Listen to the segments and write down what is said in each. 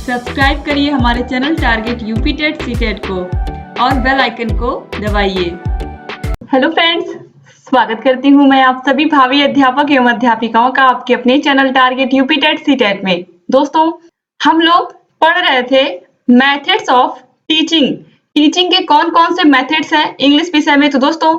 Subscribe करिए हमारे channel target UP TET CTET को और बेल आइकन को दबाइए। हेलो फ्रेंड्स, स्वागत करती हूँ मैं आप सभी भावी अध्यापक एवं अध्यापिकाओं का आपके अपने channel target UP TET CTET में। दोस्तों, हम लोग पढ़ रहे थे मेथड्स ऑफ टीचिंग के कौन कौन से मेथड्स हैं इंग्लिश विषय में। तो दोस्तों,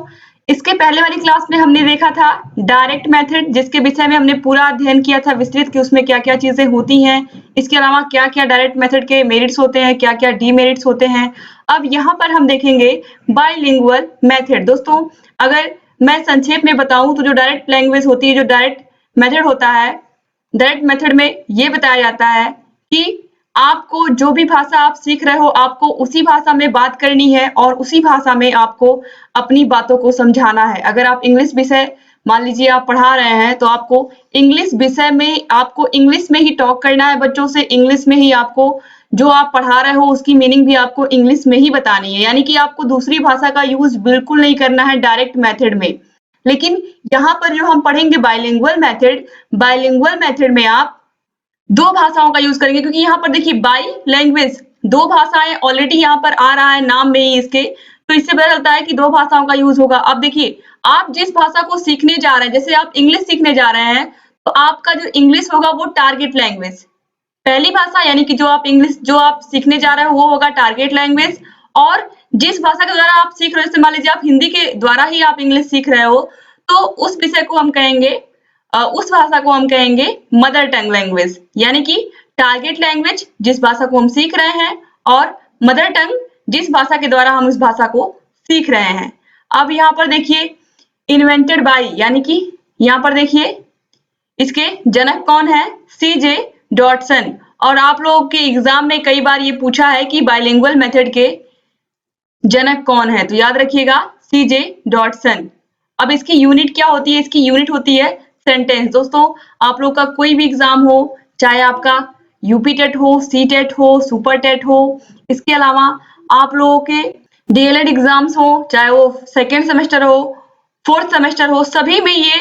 इसके पहले वाली क्लास में हमने देखा था डायरेक्ट मेथड, जिसके विषय में हमने पूरा अध्ययन किया था विस्तृत कि उसमें क्या क्या चीजें होती हैं, इसके अलावा क्या क्या डायरेक्ट मेथड के मेरिट्स होते हैं, क्या क्या डीमेरिट्स होते हैं। अब यहाँ पर हम देखेंगे बाइलिंगुअल मेथड। दोस्तों, अगर मैं संक्षेप में बताऊं तो जो डायरेक्ट लैंग्वेज होती है, जो डायरेक्ट मेथड होता है, डायरेक्ट मेथड में ये बताया जाता है कि आपको जो भी भाषा आप सीख रहे हो, आपको उसी भाषा में बात करनी है और उसी भाषा में आपको अपनी बातों को समझाना है। अगर आप इंग्लिश विषय मान लीजिए आप पढ़ा रहे हैं, तो आपको इंग्लिश विषय में आपको इंग्लिश में ही टॉक करना है बच्चों से। इंग्लिश में ही आपको जो आप पढ़ा रहे हो उसकी मीनिंग भी आपको इंग्लिश में ही बतानी है, यानी कि आपको दूसरी भाषा का यूज बिल्कुल नहीं करना है डायरेक्ट मेथड में। लेकिन यहाँ पर जो हम पढ़ेंगे बाइलिंगुअल मेथड में आप दो भाषाओं का यूज करेंगे, क्योंकि यहाँ पर देखिए बाई लैंग्वेज, दो भाषाएं ऑलरेडी यहाँ पर आ रहा है नाम में ही इसके, तो इससे पता चलता है कि दो भाषाओं का यूज होगा। अब देखिए, आप जिस भाषा को सीखने जा रहे हैं, जैसे आप इंग्लिश सीखने जा रहे हैं, तो आपका जो इंग्लिश होगा वो टारगेट लैंग्वेज, पहली भाषा यानी कि जो आप इंग्लिश जो आप सीखने जा रहे हो वो होगा टारगेट लैंग्वेज। और जिस भाषा के द्वारा आप सीख रहे हो, मान लीजिए आप हिंदी के द्वारा ही आप इंग्लिश सीख रहे हो, तो उस विषय को हम कहेंगे उस भाषा को हम कहेंगे मदर टंग लैंग्वेज, यानी कि टारगेट लैंग्वेज जिस भाषा को हम सीख रहे हैं और मदर टंग जिस भाषा के द्वारा हम उस भाषा को सीख रहे हैं। अब यहाँ पर देखिए इन्वेंटेड बाय, यानी कि यहाँ पर देखिए इसके जनक कौन है, सीजे डॉटसन। और आप लोगों के एग्जाम में कई बार ये पूछा है कि बाइलिंगुअल मेथड के जनक कौन है, तो याद रखिएगा सीजे डॉटसन। अब इसकी यूनिट क्या होती है, इसकी यूनिट होती है सेंटेंस। दोस्तों, आप लोग का कोई भी एग्जाम हो, चाहे आपका यूपी टेट हो, सी टेट हो, सुपर टेट हो, इसके अलावा आप लोगों के डीएलएड एग्जाम्स हो, चाहे वो सेकेंड सेमेस्टर हो, फोर्थ सेमेस्टर हो, सभी में ये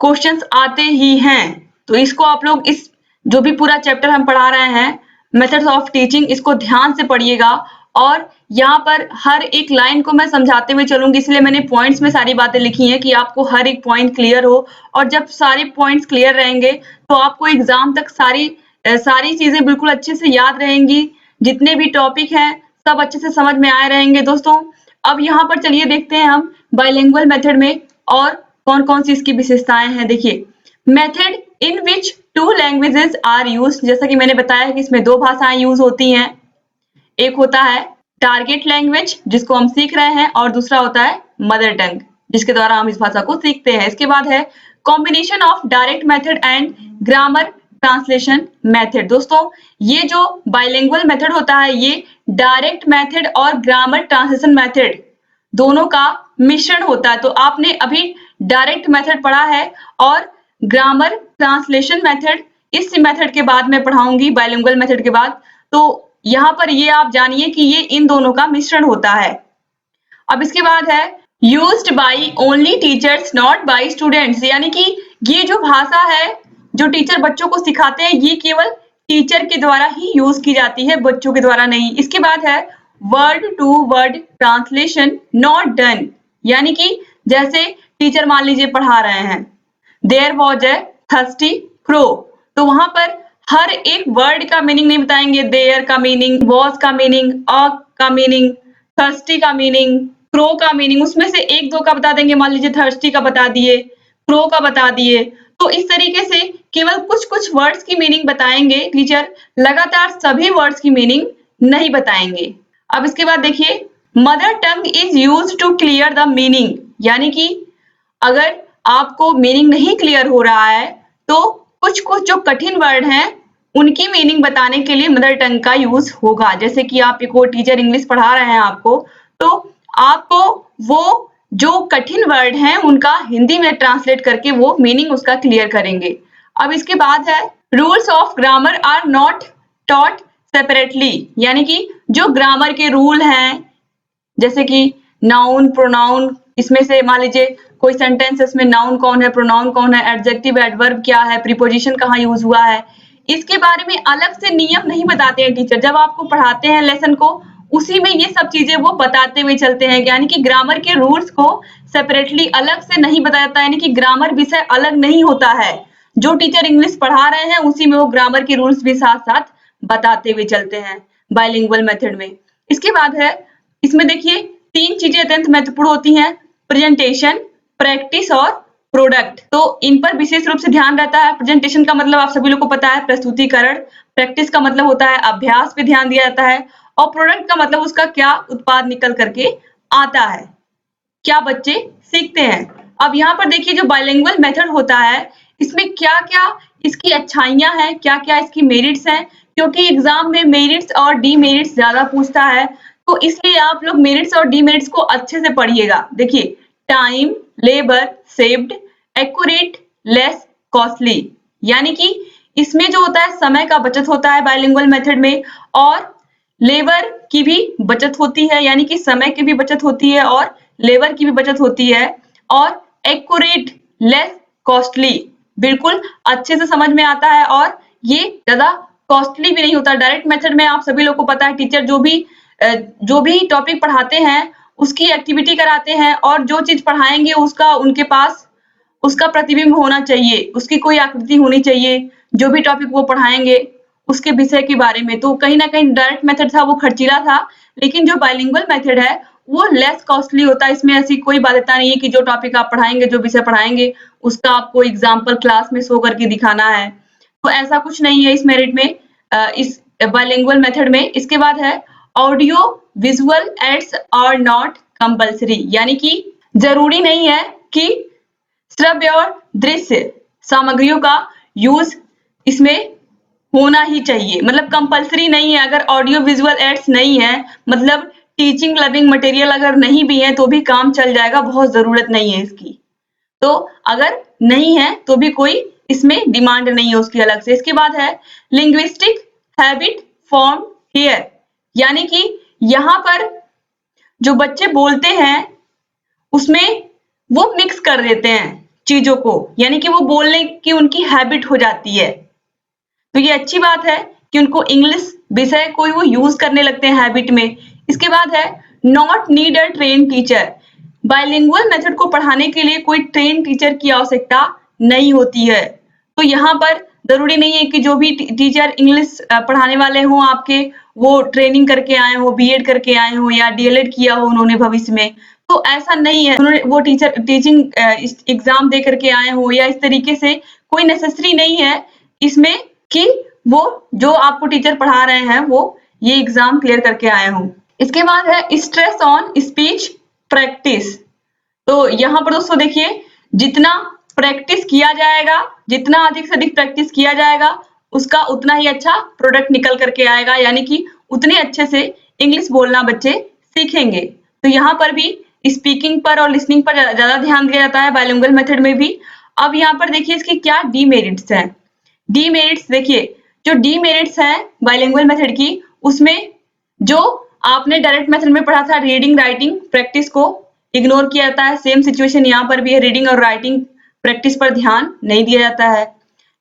क्वेश्चंस आते ही हैं। तो इसको आप लोग इस जो भी पूरा चैप्टर हम पढ़ा रहे हैं मेथड्स ऑफ टीचिंग, इसको ध्यान से पढ़िएगा। और यहाँ पर हर एक लाइन को मैं समझाते हुए चलूंगी, इसलिए मैंने पॉइंट्स में सारी बातें लिखी हैं कि आपको हर एक पॉइंट क्लियर हो। और जब सारे पॉइंट्स क्लियर रहेंगे तो आपको एग्जाम तक सारी चीजें बिल्कुल अच्छे से याद रहेंगी, जितने भी टॉपिक हैं सब अच्छे से समझ में आए रहेंगे। दोस्तों, अब यहाँ पर चलिए देखते हैं हम बाइलिंगुअल मेथड में और कौन कौन सी इसकी विशेषताएं हैं। देखिए, method in which two languages are use, जैसा कि मैंने बताया कि इसमें दो भाषाएं यूज होती हैं। एक होता है टारगेट लैंग्वेज जिसको हम सीख रहे हैं, और दूसरा होता है मदर टंग जिसके द्वारा हम इस भाषा को सीखते हैं। इसके बाद है combination of direct method and grammar translation method. दोस्तों, ये जो बाइलिंगुअल मेथड होता है ये डायरेक्ट मेथड और ग्रामर ट्रांसलेशन मेथड दोनों का मिश्रण होता है। तो आपने अभी डायरेक्ट मेथड पढ़ा है और ग्रामर ट्रांसलेशन मेथड इस मेथड के बाद मैं पढ़ाऊंगी, बाइलिंगुअल मेथड के बाद। तो यहाँ पर ये आप जानिए कि ये इन दोनों का मिश्रण होता है। अब इसके बाद है used by only teachers not by students, यानी कि ये जो भाषा है जो टीचर बच्चों को सिखाते हैं ये केवल टीचर के द्वारा ही यूज की जाती है, बच्चों के द्वारा नहीं। इसके बाद है word to word translation not done, यानी कि जैसे टीचर मान लीजिए पढ़ा रहे हैं, there was a thirsty crow, तो वहां पर हर एक वर्ड का मीनिंग नहीं बताएंगे। देयर का मीनिंग, वॉज का मीनिंग, अ का मीनिंग, थर्स्टी का मीनिंग, क्रो का मीनिंग, उसमें से एक दो का बता देंगे। मान लीजिए थर्स्टी का बता दिए, क्रो का बता दिए। तो इस तरीके से केवल कुछ कुछ वर्ड्स की मीनिंग बताएंगे टीचर, लगातार सभी वर्ड्स की मीनिंग नहीं बताएंगे। अब इसके बाद देखिए mother tongue is used to clear the meaning, यानी कि अगर आपको मीनिंग नहीं क्लियर हो रहा है तो कुछ कुछ जो कठिन वर्ड हैं उनकी मीनिंग बताने के लिए मदर टंग का यूज होगा। जैसे कि आप को टीचर इंग्लिश पढ़ा रहे हैं आपको, तो आपको वो जो कठिन वर्ड हैं उनका हिंदी में ट्रांसलेट करके वो मीनिंग उसका क्लियर करेंगे। अब इसके बाद है rules of grammar are not taught separately, यानी कि जो ग्रामर के रूल हैं जैसे कि नाउन प्रोनाउन, इसमें से मान लीजिए कोई सेंटेंस में नाउन कौन है, प्रोनाउन कौन है, एडजेक्टिव एडवर्ब क्या है, प्रीपोजिशन कहाँ यूज हुआ है, इसके बारे में अलग से नियम नहीं बताते हैं टीचर। जब आपको पढ़ाते हैं लेसन को, उसी में ये सब चीजें वो बताते हुए चलते हैं, यानी कि ग्रामर के रूल्स को सेपरेटली अलग से नहीं बताया जाता, यानी कि ग्रामर विषय अलग नहीं होता है। जो टीचर इंग्लिश पढ़ा रहे हैं उसी में वो ग्रामर के रूल्स भी साथ साथ बताते हुए चलते हैं बाइलिंगुअल मेथड में। इसके बाद है, इसमें देखिए 3 चीजें अत्यंत महत्वपूर्ण होती हैं, प्रेजेंटेशन, प्रैक्टिस और प्रोडक्ट। तो इन पर विशेष रूप से ध्यान रहता है। प्रेजेंटेशन का मतलब आप सभी लोग को पता है, प्रस्तुतिकरण। प्रैक्टिस का मतलब होता है अभ्यास पे ध्यान दिया जाता है, और प्रोडक्ट का मतलब उसका क्या उत्पाद निकल करके आता है, क्या बच्चे सीखते हैं। अब यहाँ पर देखिए जो बाइलिंगुअल मेथड होता है, इसमें क्या-क्या इसकी अच्छाइयाँ हैं, क्या-क्या इसकी मेरिट्स हैं, क्योंकि एग्जाम में मेरिट्स और डीमेरिट्स ज्यादा पूछता है, तो इसलिए आप लोग मेरिट्स और डीमेरिट्स को अच्छे से पढ़िएगा। देखिए, time, labour saved, accurate, less costly, यानी कि इसमें जो होता है समय का बचत होता है बाइलिंगुअल मेथड में, और लेबर की भी बचत होती है, यानी कि समय की भी बचत होती है और लेबर की भी बचत होती है, और एक्यूरेट, लेस कॉस्टली, बिल्कुल अच्छे से समझ में आता है, और ये ज्यादा कॉस्टली भी नहीं होता। डायरेक्ट मेथड में आप सभी लोग को पता है, टीचर जो भी टॉपिक पढ़ाते हैं उसकी एक्टिविटी कराते हैं, और जो चीज पढ़ाएंगे उसका उनके पास उसका प्रतिबिंब होना चाहिए, उसकी कोई आकृति होनी चाहिए, जो भी टॉपिक वो पढ़ाएंगे उसके विषय के बारे में। तो कहीं ना कहीं डायरेक्ट मेथड था वो खर्चीला था, लेकिन जो बाइलिंगुअल मेथड है वो लेस कॉस्टली होता है। इसमें ऐसी कोई बाध्यता नहीं है कि जो टॉपिक आप पढ़ाएंगे, जो विषय पढ़ाएंगे, उसका आपको एग्जाम्पल क्लास में शो करके दिखाना है, तो ऐसा कुछ नहीं है इस मेरिट में, इस बाइलिंगुअल मेथड में। इसके बाद है, audio visual aids are not compulsory, यानी कि जरूरी नहीं है कि श्रव्य और दृश्य सामग्रियों का यूज इसमें होना ही चाहिए, मतलब कंपल्सरी नहीं है। अगर ऑडियो विजुअल एड्स नहीं है, मतलब टीचिंग लर्निंग मटेरियल अगर नहीं भी है तो भी काम चल जाएगा, बहुत जरूरत नहीं है इसकी। तो अगर नहीं है तो भी कोई इसमें डिमांड नहीं है उसकी अलग से। इसके बाद है, लिंग्विस्टिक हैबिट फॉर्म हियर, यानी कि यहाँ पर जो बच्चे बोलते हैं उसमें वो मिक्स कर देते हैं चीजों को, यानी कि वो बोलने की उनकी हैबिट हो जाती है। तो ये अच्छी बात है कि उनको इंग्लिश विषय कोई वो यूज करने लगते हैं हैबिट में। इसके बाद है, not need a train teacher, bilingual method को पढ़ाने के लिए कोई ट्रेन टीचर की आवश्यकता नहीं होती है। तो यहाँ पर जरूरी नहीं है कि जो भी टीचर इंग्लिश पढ़ाने वाले हों आपके, वो ट्रेनिंग करके आए हो, बीएड करके आए हो, या डीएलएड किया हो उन्होंने भविष्य में, तो ऐसा नहीं है। उन्होंने वो टीचिंग एग्जाम दे करके आए हो, या इस तरीके से कोई नेसेसरी नहीं है इसमें कि वो जो आपको टीचर पढ़ा रहे हैं वो ये एग्जाम क्लियर करके आए हों। इसके बाद है, स्ट्रेस ऑन स्पीच प्रैक्टिस। तो यहाँ पर दोस्तों देखिए, जितना प्रैक्टिस किया जाएगा, जितना अधिक से अधिक प्रैक्टिस किया जाएगा, उसका उतना ही अच्छा प्रोडक्ट निकल करके आएगा, यानी कि उतने अच्छे से इंग्लिश बोलना बच्चे सीखेंगे। तो यहाँ पर भी स्पीकिंग पर और लिसनिंग पर ज्यादा ध्यान दिया जाता है बाइलिंगुअल मेथड में भी। अब यहाँ पर देखिए इसके क्या डीमेरिट्स हैं। डीमेरिट्स देखिए, जो डीमेरिट्स हैं बाइलिंगुअल मेथड की, उसमें जो आपने डायरेक्ट मेथड में पढ़ा था, रीडिंग राइटिंग प्रैक्टिस को इग्नोर किया जाता है। सेम सिचुएशन यहाँ पर भी है, रीडिंग और राइटिंग प्रैक्टिस पर ध्यान नहीं दिया जाता है।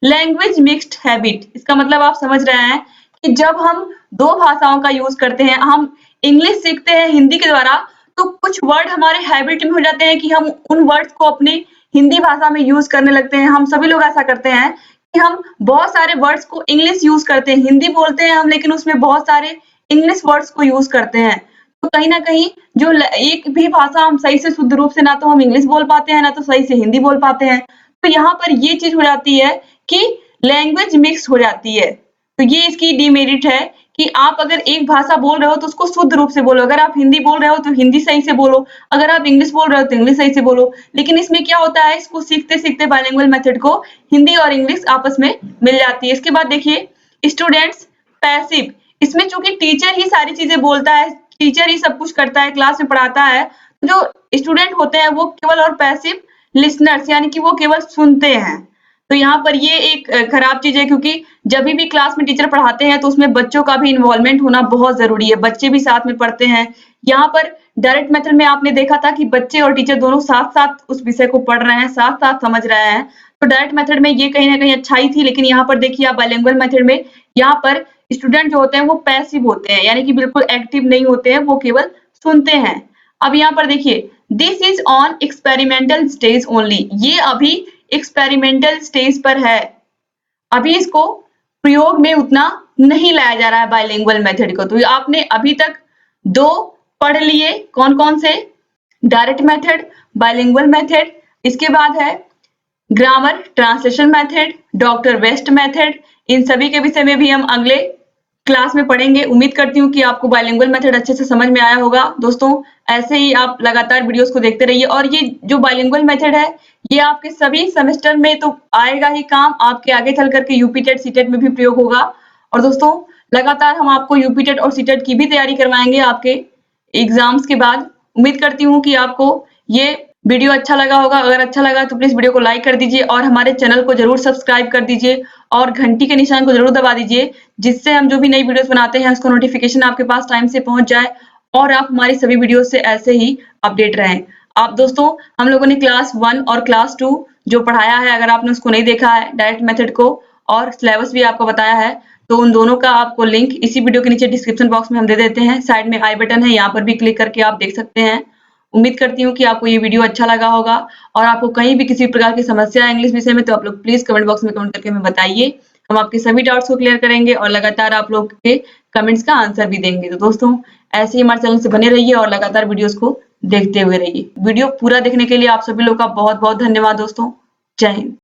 लैंग्वेज मिक्स्ड हैबिट, इसका मतलब आप समझ रहे हैं कि जब हम दो भाषाओं का यूज करते हैं, हम इंग्लिश सीखते हैं हिंदी के द्वारा, तो कुछ वर्ड हमारे हैबिट में हो जाते हैं कि हम उन वर्ड्स को अपने हिंदी भाषा में यूज करने लगते हैं। हम सभी लोग ऐसा करते हैं कि हम बहुत सारे वर्ड्स को इंग्लिश यूज करते हैं, हिंदी बोलते हैं हम, लेकिन उसमें बहुत सारे इंग्लिश वर्ड्स को यूज करते हैं। तो कहीं ना कहीं जो एक भी भाषा हम सही से शुद्ध रूप से, ना तो हम इंग्लिश बोल पाते हैं, ना तो सही से हिंदी बोल पाते हैं। तो यहाँ पर ये चीज हो जाती है कि लैंग्वेज मिक्स हो जाती है। तो ये इसकी डीमेरिट है कि आप अगर एक भाषा बोल रहे हो तो उसको शुद्ध रूप से बोलो, अगर आप हिंदी बोल रहे हो तो हिंदी सही से बोलो, अगर आप इंग्लिश बोल रहे हो तो इंग्लिश सही से बोलो। लेकिन इसमें क्या होता है, इसको सीखते सीखते बाइलिंगुअल मेथड को हिंदी और इंग्लिश आपस में मिल जाती है। इसके बाद देखिए, स्टूडेंट्स पैसिव, इसमें चूंकि टीचर ही सारी चीजें बोलता है, टीचर ही सब कुछ करता है, क्लास में पढ़ाता है, जो स्टूडेंट होते हैं वो केवल और पैसिव लिसनर्स, यानी कि वो केवल सुनते हैं। तो यहाँ पर ये एक खराब चीज है, क्योंकि जब भी क्लास में टीचर पढ़ाते हैं तो उसमें बच्चों का भी इन्वॉल्वमेंट होना बहुत जरूरी है, बच्चे भी साथ में पढ़ते हैं। यहाँ पर डायरेक्ट मेथड में आपने देखा था कि बच्चे और टीचर दोनों साथ साथ उस विषय को पढ़ रहे हैं, साथ साथ समझ रहे हैं। तो डायरेक्ट मेथड में ये कहीं ना कहीं अच्छाई थी, लेकिन यहाँ पर देखिए आप बाइलिंगुअल मेथड में यहाँ पर स्टूडेंट जो होते हैं वो पैसिव होते हैं, यानी कि बिल्कुल एक्टिव नहीं होते हैं, वो केवल सुनते हैं। अब यहाँ पर देखिए this is on experimental stage only, ये अभी एक्सपेरिमेंटल स्टेज पर है, अभी इसको प्रयोग में उतना नहीं लाया जा रहा है बाइलिंगुअल मेथड को। तो आपने अभी तक दो पढ़ लिए, कौन कौन से, डायरेक्ट मेथड, बाइलिंगुअल मेथड, इसके बाद है grammar translation method, doctor West method. इन सभी के विषय में भी हम अगले क्लास में पढ़ेंगे। उम्मीद करती हूँ कि आपको बाइलिंगुअल मेथड अच्छे से समझ में आया होगा। दोस्तों ऐसे ही आप लगातार वीडियोस को देखते रहिए, और ये जो बाइलिंगुअल मेथड है ये आपके सभी सेमेस्टर में तो आएगा ही काम, आपके आगे चल करके यूपी टेट सीटेट में भी प्रयोग होगा। और दोस्तों लगातार हम आपको यूपी टेट और सीटेट की भी तैयारी करवाएंगे आपके एग्जाम्स के बाद। उम्मीद करती हूँ कि आपको ये वीडियो अच्छा लगा होगा। अगर अच्छा लगा तो प्लीज वीडियो को लाइक कर दीजिए और हमारे चैनल को जरूर सब्सक्राइब कर दीजिए और घंटी के निशान को जरूर दबा दीजिए, जिससे हम जो भी नई वीडियोस बनाते हैं उसका नोटिफिकेशन आपके पास टाइम से पहुंच जाए और आप हमारी सभी वीडियो से ऐसे ही अपडेट रहें। आप दोस्तों हम लोगों ने क्लास 1 और क्लास 2 जो पढ़ाया है, अगर आपने उसको नहीं देखा है डायरेक्ट मेथड को, और सिलेबस भी आपको बताया है, तो उन दोनों का आपको लिंक इसी वीडियो के नीचे डिस्क्रिप्शन बॉक्स में हम दे देते हैं। साइड में आई बटन है, यहाँ पर भी क्लिक करके आप देख सकते हैं। उम्मीद करती हूँ कि आपको ये वीडियो अच्छा लगा होगा, और आपको कहीं भी किसी प्रकार की समस्या है इंग्लिश विषय में तो आप लोग प्लीज कमेंट बॉक्स में कमेंट करके हमें बताइए। हम आपके सभी डाउट्स को क्लियर करेंगे और लगातार आप लोग के कमेंट्स का आंसर भी देंगे। तो दोस्तों ऐसे ही हमारे चैनल से बने रहिए और लगातार वीडियोस को देखते हुए रहिए। वीडियो पूरा देखने के लिए आप सभी लोग का बहुत बहुत धन्यवाद दोस्तों। जय हिंद।